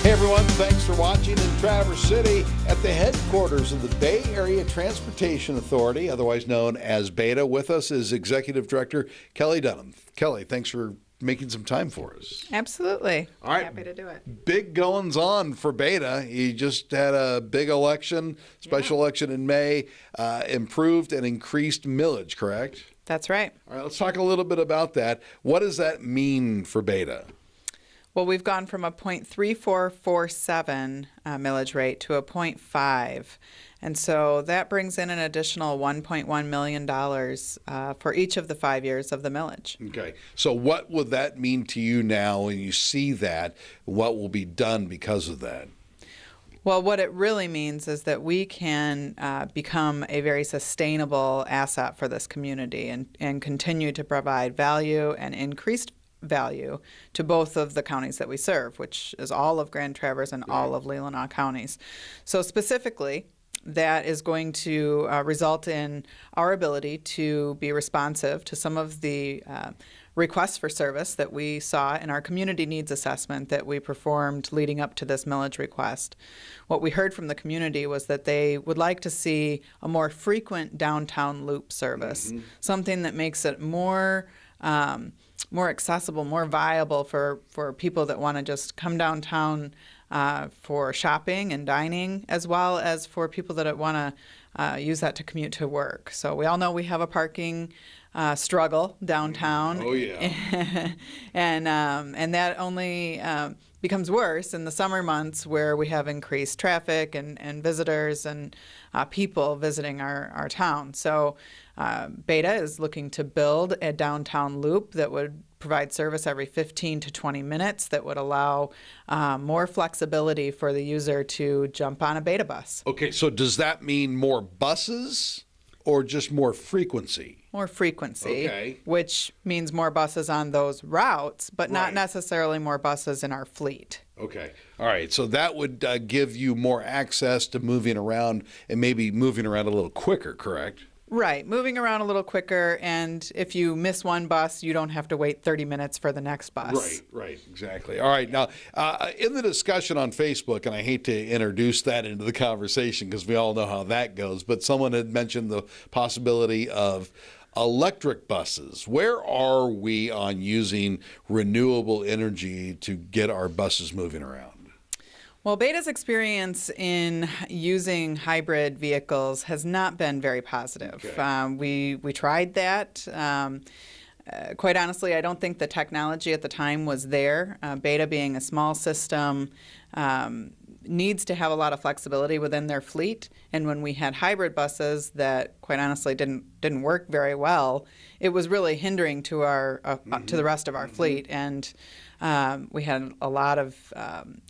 Hey everyone, thanks for watching in Traverse City at the headquarters of the Bay Area Transportation Authority, otherwise known as BATA. With us is Executive Director Kelly Dunham. Kelly, thanks for making some time for us. Absolutely. All right. Happy to do it. Big goings on for BATA. You just had a big election, special election in May, improved and increased millage, correct? That's right. All right, let's talk a little bit about that. What does that mean for BATA? Well, we've gone from a 0.3447 millage rate to a 0.5. And so that brings in an additional $1.1 million for each of the 5 years of the millage. Okay. So what would that mean to you now when you see that? What will be done because of that? Well, what it really means is that we can become a very sustainable asset for this community and continue to provide value and increased value to both of the counties that we serve, which is all of Grand Traverse and all of Leelanau counties. So specifically, that is going to result in our ability to be responsive to some of the requests for service that we saw in our community needs assessment that we performed leading up to this millage request. What we heard from the community was that they would like to see a more frequent downtown loop service, something that makes it more accessible, more viable for people that want to just come downtown for shopping and dining, as well as for people that want to use that to commute to work. So we all know we have a parking struggle downtown. Oh, yeah. and that only becomes worse in the summer months where we have increased traffic and visitors and people visiting our town. So BATA is looking to build a downtown loop that would provide service every 15 to 20 minutes that would allow more flexibility for the user to jump on a BATA bus. Okay, so does that mean more buses or just more frequency? More frequency, Okay. which means more buses on those routes, but not necessarily more buses in our fleet. Okay. All right. So that would give you more access to moving around and maybe moving around a little quicker, correct? Right, moving around a little quicker, and if you miss one bus, you don't have to wait 30 minutes for the next bus. Right, exactly. All right, now, in the discussion on Facebook, and I hate to introduce that into the conversation because we all know how that goes, but someone had mentioned the possibility of electric buses. Where are we on using renewable energy to get our buses moving around? Well, BATA's experience in using hybrid vehicles has not been very positive. Okay. We tried that. Quite honestly, I don't think the technology at the time was there. BATA being a small system needs to have a lot of flexibility within their fleet. And when we had hybrid buses that, quite honestly, didn't work very well, it was really hindering to our to the rest of our fleet. And we had a lot of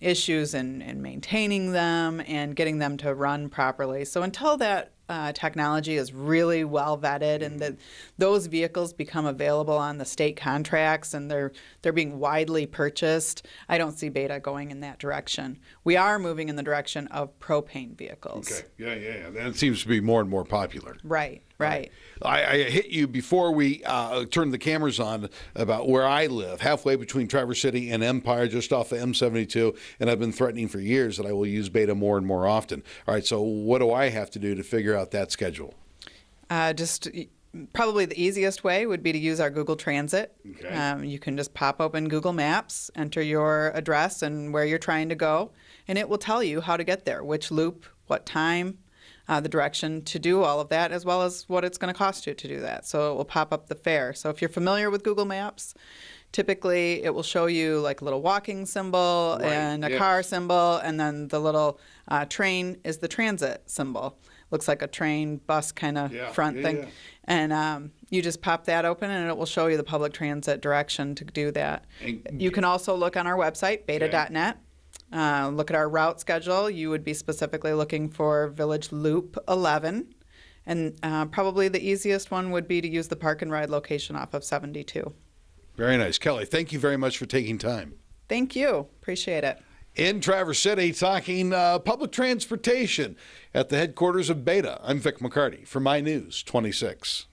issues in maintaining them and getting them to run properly. So until that technology is really well vetted and that those vehicles become available on the state contracts and they're being widely purchased, I don't see BATA going in that direction. We are moving in the direction of propane vehicles. Okay, yeah. That seems to be more and more popular. Right. I hit you before we turned the cameras on about where I live, halfway between Traverse City and Empire, just off of M72, and I've been threatening for years that I will use BATA more and more often. All right, so what do I have to do to figure out that schedule? Just probably the easiest way would be to use our Google Transit. Okay. You can just pop open Google Maps, enter your address and where you're trying to go, and it will tell you how to get there, which loop, what time, the direction to do all of that, as well as what it's going to cost you to do that. So it will pop up the fare. So if you're familiar with Google Maps, typically it will show you like a little walking symbol and a car symbol, and then the little train is the transit symbol. Looks like a train bus kind of front thing. And you just pop that open and it will show you the public transit direction to do that. You can also look on our website, bata.net. Look at our route schedule. You would be specifically looking for Village Loop 11. And probably the easiest one would be to use the park and ride location off of 72. Very nice. Kelly, thank you very much for taking time. Thank you. Appreciate it. In Traverse City, talking public transportation at the headquarters of BATA. I'm Vic McCarty for My News 26.